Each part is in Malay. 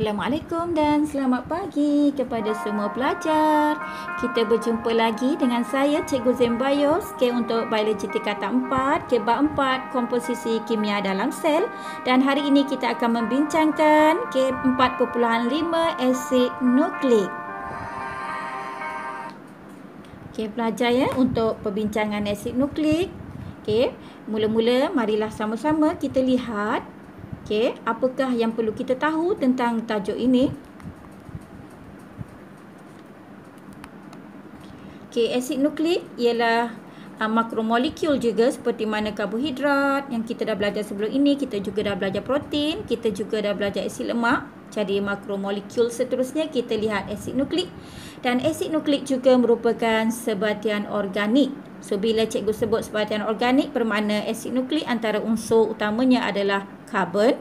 Assalamualaikum dan selamat pagi kepada semua pelajar. Kita berjumpa lagi dengan saya Cikgu Zembayos untuk biologi tingkatan 4, bab 4 komposisi kimia dalam sel, dan hari ini kita akan membincangkan 4.5 asid nukleik. Pelajar untuk perbincangan asid nukleik. Mula-mula marilah sama-sama kita lihat apakah yang perlu kita tahu tentang tajuk ini. Asid nukleik ialah makromolekul juga seperti mana karbohidrat yang kita dah belajar sebelum ini. Kita juga dah belajar protein, kita juga dah belajar asid lemak. Jadi makromolekul seterusnya kita lihat asid nukleik. Dan asid nukleik juga merupakan sebatian organik. So bila cikgu sebut sebatian organik, bermakna asid nukleik antara unsur utamanya adalah karbon.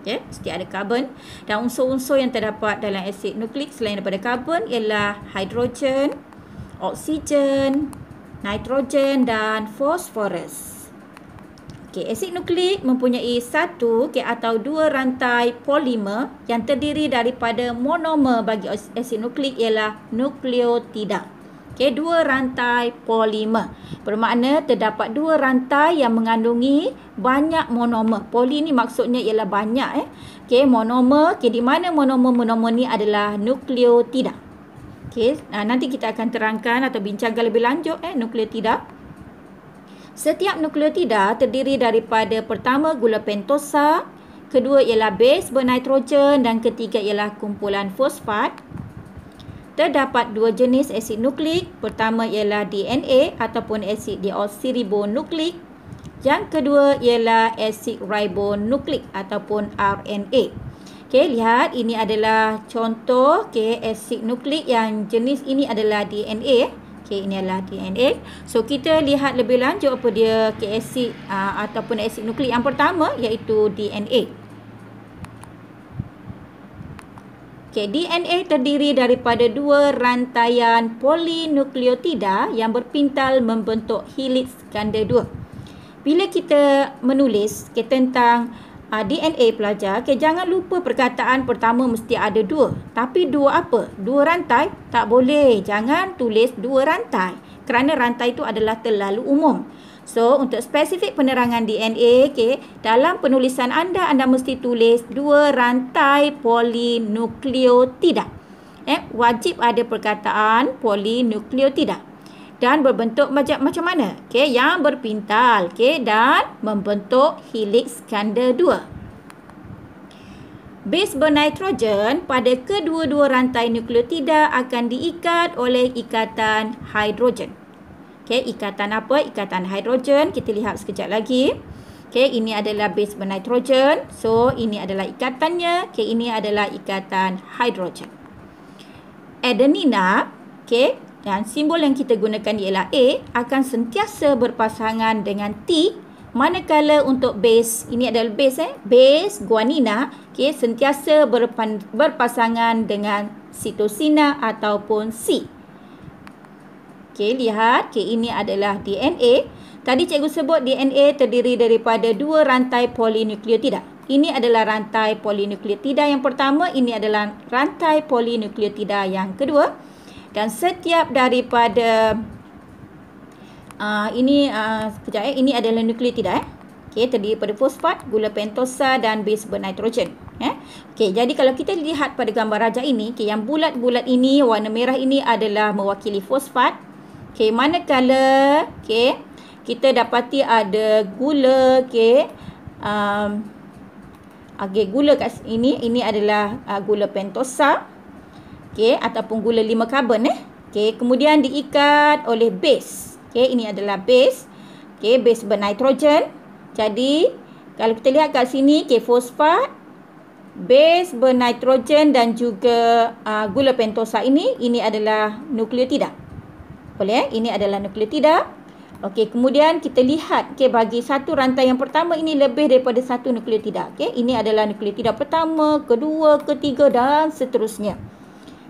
Mesti ada karbon. Dan unsur-unsur yang terdapat dalam asid nukleik selain daripada karbon ialah hidrogen, oksigen, nitrogen dan fosforus. Asid nukleik mempunyai satu atau dua rantai polimer yang terdiri daripada monomer. Bagi asid nukleik ialah nukleotida. Dua rantai polimer. Bermakna terdapat dua rantai yang mengandungi banyak monomer. Poli ni maksudnya ialah banyak. Monomer. Di mana monomer ni adalah nukleotida. Nanti kita akan terangkan atau bincangkan lebih lanjut nukleotida. Setiap nukleotida terdiri daripada pertama gula pentosa, kedua ialah base bernitrogen dan ketiga ialah kumpulan fosfat. Terdapat dua jenis asid nukleik. Pertama ialah DNA ataupun asid deoksiribonukleik. Yang kedua ialah asid ribonukleik ataupun RNA. Lihat ini adalah contoh asid nukleik yang jenis ini adalah DNA. Ini adalah DNA. So kita lihat lebih lanjut apa dia asid ataupun asid nukleik yang pertama, iaitu DNA. DNA terdiri daripada dua rantaian polinukleotida yang berpintal membentuk heliks ganda 2. Bila kita menulis tentang DNA pelajar, jangan lupa perkataan pertama mesti ada dua. Tapi dua apa? Dua rantai? Tak boleh. Jangan tulis dua rantai. Kerana rantai itu adalah terlalu umum. So, untuk spesifik penerangan DNA, dalam penulisan anda mesti tulis dua rantai polinukleotida. Wajib ada perkataan polinukleotida. Dan berbentuk macam mana? Yang berpintal. Dan membentuk heliks ganda 2. Base bernitrogen pada kedua-dua rantai nukleotida akan diikat oleh ikatan hidrogen. Ikatan apa? Ikatan hidrogen. Kita lihat sekejap lagi. Ini adalah base bernitrogen. So, ini adalah ikatannya. Ini adalah ikatan hidrogen. Adenina, dan simbol yang kita gunakan ialah A, akan sentiasa berpasangan dengan T. Manakala untuk base, ini adalah base base guanina, sentiasa berpasangan dengan sitosina ataupun C. Lihat, ini adalah DNA. Tadi cikgu sebut DNA terdiri daripada dua rantai polinukleotida. Ini adalah rantai polinukleotida yang pertama, ini adalah rantai polinukleotida yang kedua. Dan setiap daripada ini adalah nukleotida. Terdiri daripada fosfat, gula pentosa dan base bernitrogen. Jadi kalau kita lihat pada gambar rajah ini, yang bulat-bulat ini, warna merah ini adalah mewakili fosfat. Manakala kita dapati ada gula, gula kat ini adalah gula pentosa, ataupun gula 5 karbon. Kemudian diikat oleh base. Ini adalah base. Base bernitrogen. Jadi kalau kita lihat kat sini, fosfat, base bernitrogen dan juga gula pentosa ini adalah nukleotida. Boleh? Ini adalah nukleotida. Kemudian kita lihat bagi satu rantai yang pertama ini lebih daripada satu nukleotida. Ini adalah nukleotida pertama, kedua, ketiga dan seterusnya.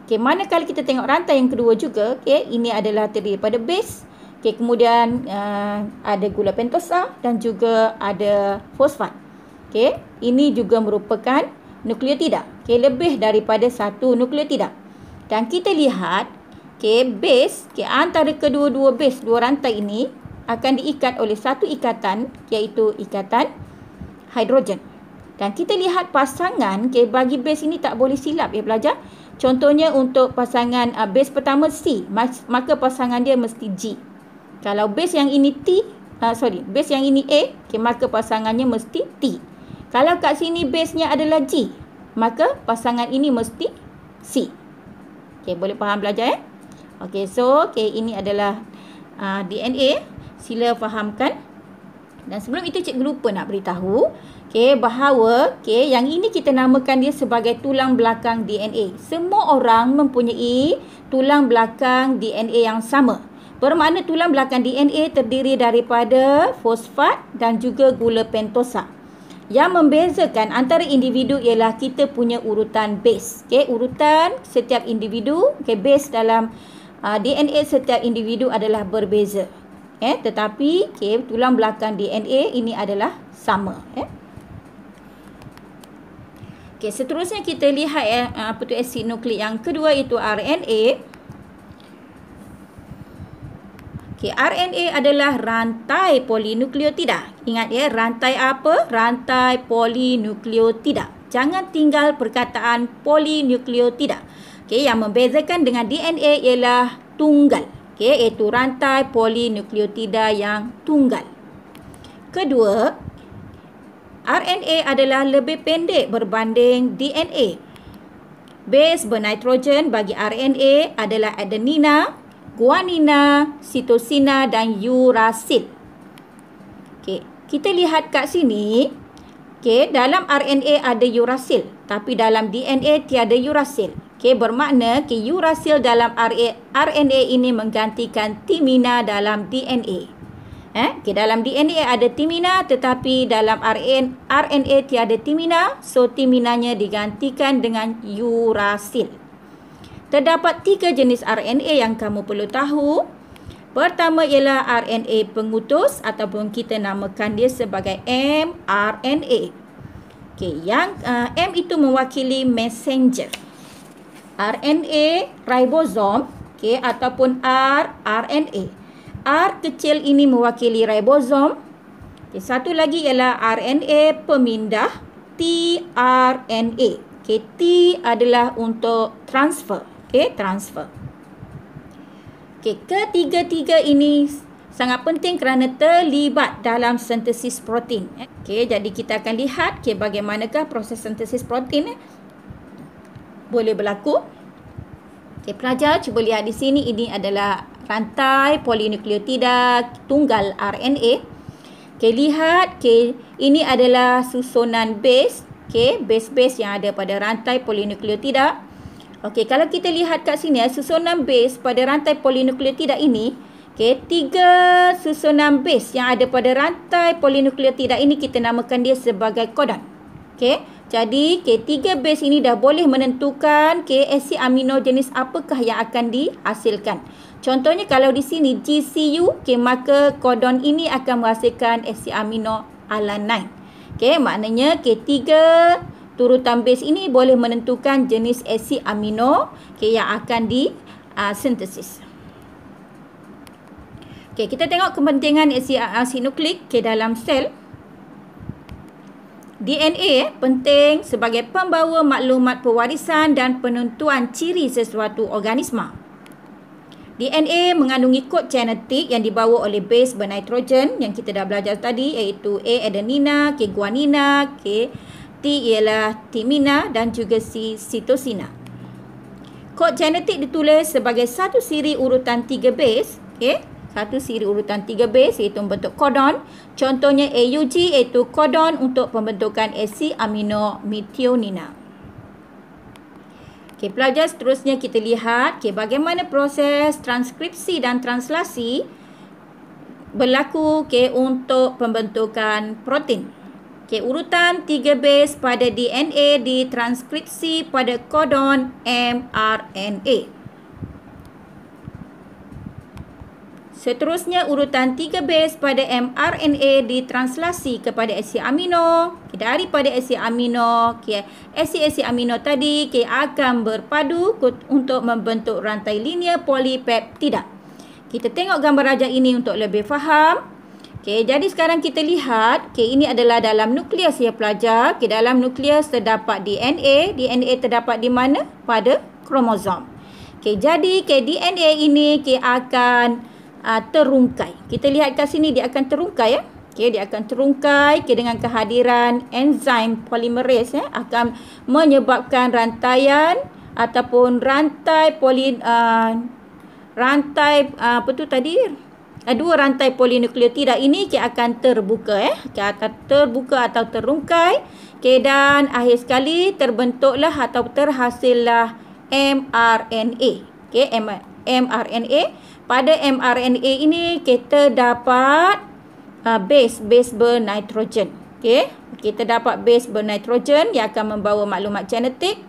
Manakala kita tengok rantai yang kedua juga, ini adalah terdiri daripada base. Kemudian ada gula pentosa dan juga ada fosfat. Ini juga merupakan nukleotida. Okay, lebih daripada satu nukleotida. Dan kita lihat, okay, base, okay, antara kedua-dua base, dua rantai ini akan diikat oleh satu ikatan, iaitu ikatan hidrogen. Dan kita lihat pasangan, okay, bagi base ini tak boleh silap ya pelajar. Contohnya untuk pasangan base pertama C, maka pasangan dia mesti G. Kalau base yang ini base yang ini A, okay, maka pasangannya mesti T. Kalau kat sini base-nya adalah G, maka pasangan ini mesti C. Okay, boleh faham pelajar ya? Okay, so ini adalah DNA. Sila fahamkan. Dan sebelum itu cikgu lupa nak beritahu, bahawa yang ini kita namakan dia sebagai tulang belakang DNA. Semua orang mempunyai tulang belakang DNA yang sama. Bermakna tulang belakang DNA terdiri daripada fosfat dan juga gula pentosa. Yang membezakan antara individu ialah kita punya urutan base. Urutan setiap individu, base dalam DNA setiap individu adalah berbeza. Tetapi tulang belakang DNA ini adalah sama. Seterusnya kita lihat asid nukleik yang kedua, iaitu RNA. RNA adalah rantai polinukleotida. Ingat ya, rantai apa? Rantai polinukleotida. Jangan tinggal perkataan polinukleotida. Yang membezakan dengan DNA ialah tunggal. Iaitu rantai polinukleotida yang tunggal. Kedua, RNA adalah lebih pendek berbanding DNA. Base bernitrogen bagi RNA adalah adenina, guanina, sitosina dan urasil. Kita lihat kat sini, dalam RNA ada urasil, tapi dalam DNA tiada urasil. Bermakna urasil dalam RNA ini menggantikan timina dalam DNA. Dalam DNA ada timina, tetapi dalam RNA tiada timina, so timinanya digantikan dengan urasil. Terdapat 3 jenis RNA yang kamu perlu tahu. Pertama ialah RNA pengutus ataupun kita namakan dia sebagai mRNA. Yang M itu mewakili messenger. RNA ribosom, ataupun rRNA. R kecil ini mewakili ribosom. Satu lagi ialah RNA pemindah, tRNA. T adalah untuk transfer. Transfer. Ketiga-tiga ini sangat penting kerana terlibat dalam sintesis protein. Jadi kita akan lihat bagaimanakah proses sintesis protein boleh berlaku. Pelajar cuba lihat di sini, ini adalah rantai polinukleotida tunggal RNA. Lihat, ini adalah susunan base. Base-base yang ada pada rantai polinukleotida. Kalau kita lihat kat sini, susunan base pada rantai polinukleotida ini, 3 susunan base yang ada pada rantai polinukleotida ini kita namakan dia sebagai codon. Jadi, 3 base ini dah boleh menentukan asid amino jenis apakah yang akan dihasilkan. Contohnya kalau di sini GCU, maka codon ini akan menghasilkan asid amino alanine. Maknanya 3 turutan base ini boleh menentukan jenis asid amino yang akan disintesis. Kita tengok kepentingan asid nukleik dalam sel. DNA penting sebagai pembawa maklumat pewarisan dan penentuan ciri sesuatu organisma. DNA mengandungi kod genetik yang dibawa oleh base bernitrogen yang kita dah belajar tadi, iaitu A adenina, K guanina, T ialah timina dan juga C sitosina. Kod genetik ditulis sebagai satu siri urutan 3 base, satu siri urutan 3 base iaitu membentuk codon. Contohnya AUG iaitu codon untuk pembentukan asid amino methionina. Pelajar, seterusnya kita lihat bagaimana proses transkripsi dan translasi berlaku untuk pembentukan protein. Urutan 3 base pada DNA ditranskripsi pada codon mRNA. Seterusnya, urutan 3 base pada mRNA ditranslasi kepada asid amino. Daripada asid amino, asid-asid amino tadi akan berpadu untuk membentuk rantai linear polipeptida. Kita tengok gambar rajah ini untuk lebih faham. Jadi sekarang kita lihat, ini adalah dalam nukleus ya pelajar. Dalam nukleus terdapat DNA. DNA terdapat di mana? Pada kromosom. Jadi DNA ini akan terungkai. Kita lihat kat sini dia akan terungkai ya. Dia akan terungkai dengan kehadiran enzim polimerase akan menyebabkan rantaian ataupun rantai dua rantai polinukleotida ini akan terbuka akan terbuka atau terungkai. Dan akhir sekali terbentuklah atau terhasillah mRNA. mRNA. Pada mRNA ini kita dapat base bernitrogen. Kita dapat base bernitrogen yang akan membawa maklumat genetik.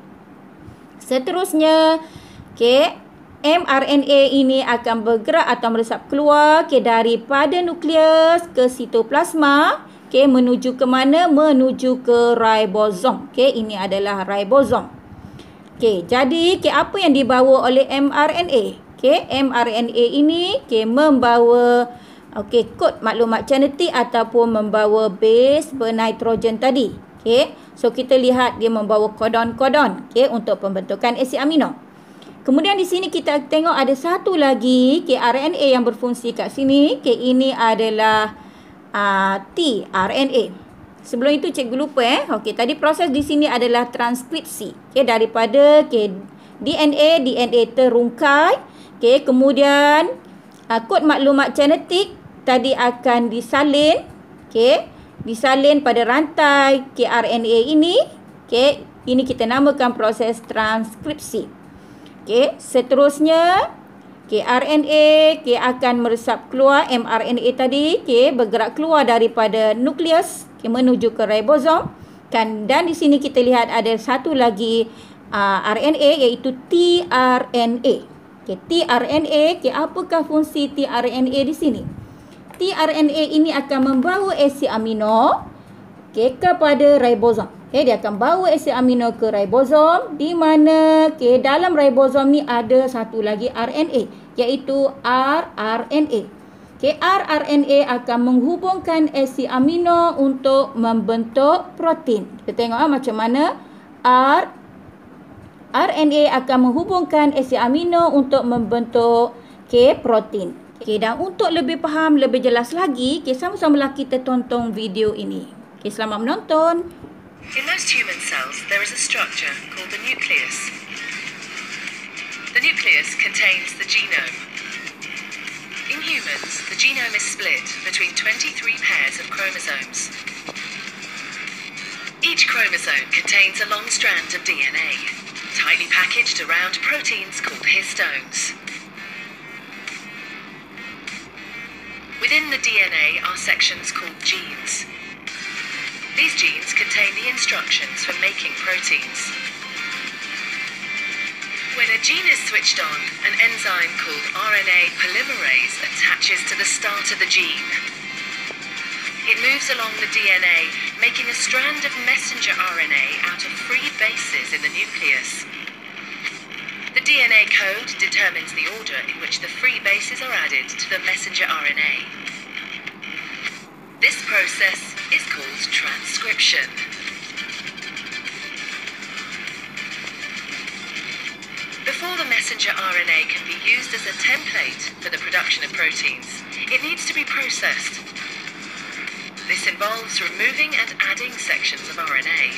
Seterusnya, mRNA ini akan bergerak atau meresap keluar daripada nukleus ke sitoplasma. Menuju ke mana? Menuju ke ribosom. Ini adalah ribosom. Jadi apa yang dibawa oleh mRNA? mRNA ini membawa kod maklumat genetik ataupun membawa base bernitrogen tadi. So kita lihat dia membawa kodon-kodon untuk pembentukan asid amino. Kemudian di sini kita tengok ada satu lagi RNA yang berfungsi kat sini. Ini adalah tRNA. Sebelum itu cikgu lupa tadi proses di sini adalah transkripsi. Daripada DNA terungkai. Kemudian kod maklumat genetik tadi akan disalin. Disalin pada rantai RNA ini. Ini kita namakan proses transkripsi. Seterusnya RNA akan meresap keluar. mRNA tadi bergerak keluar daripada nukleus menuju ke ribosom. Dan di sini kita lihat ada satu lagi RNA iaitu tRNA. tRNA, apakah fungsi tRNA di sini? tRNA ini akan membawa asid amino kepada ribosom. Dia akan bawa asid amino ke ribosom, di mana dalam ribosom ni ada satu lagi RNA iaitu rRNA. rRNA akan menghubungkan asid amino untuk membentuk protein. Kita tengok macam mana RNA akan menghubungkan asid amino untuk membentuk protein. Dan untuk lebih faham, lebih jelas lagi, sama-samalah kita tonton video ini. Selamat menonton. In most human cells, there is a structure called the nucleus. The nucleus contains the genome. In humans, the genome is split between 23 pairs of chromosomes. Each chromosome contains a long strand of DNA, tightly packaged around proteins called histones. Within the DNA are sections called genes. These genes contain the instructions for making proteins. When a gene is switched on, an enzyme called RNA polymerase attaches to the start of the gene. It moves along the DNA, making a strand of messenger RNA out of free bases in the nucleus. The DNA code determines the order in which the free bases are added to the messenger RNA. This process is called transcription. Before the messenger RNA can be used as a template for the production of proteins, it needs to be processed. This involves removing and adding sections of RNA.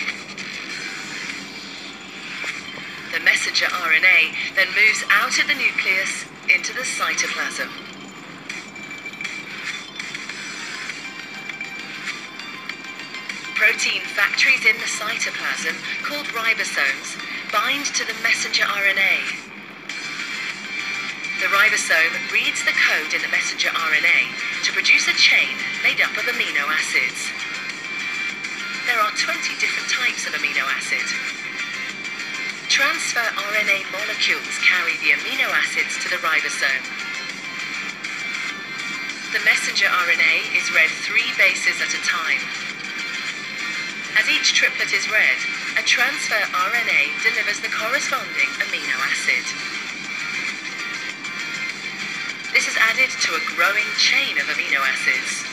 The messenger RNA then moves out of the nucleus into the cytoplasm. Protein factories in the cytoplasm, called ribosomes, bind to the messenger RNA. The ribosome reads the code in the messenger RNA to produce a chain made up of amino acids. There are 20 different types of amino acid. Transfer RNA molecules carry the amino acids to the ribosome. The messenger RNA is read 3 bases at a time. As each triplet is read, a transfer RNA delivers the corresponding amino acid. This is added to a growing chain of amino acids.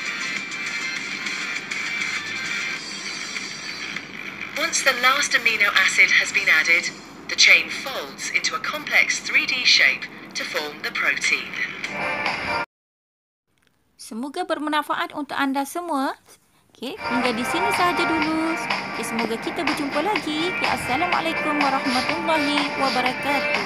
Once the last amino acid has been added, the chain folds into a complex 3D shape to form the protein. Semoga bermanfaat untuk anda semua. Okey, hingga di sini sahaja dulu. Okey, semoga kita berjumpa lagi. Assalamualaikum warahmatullahi wabarakatuh.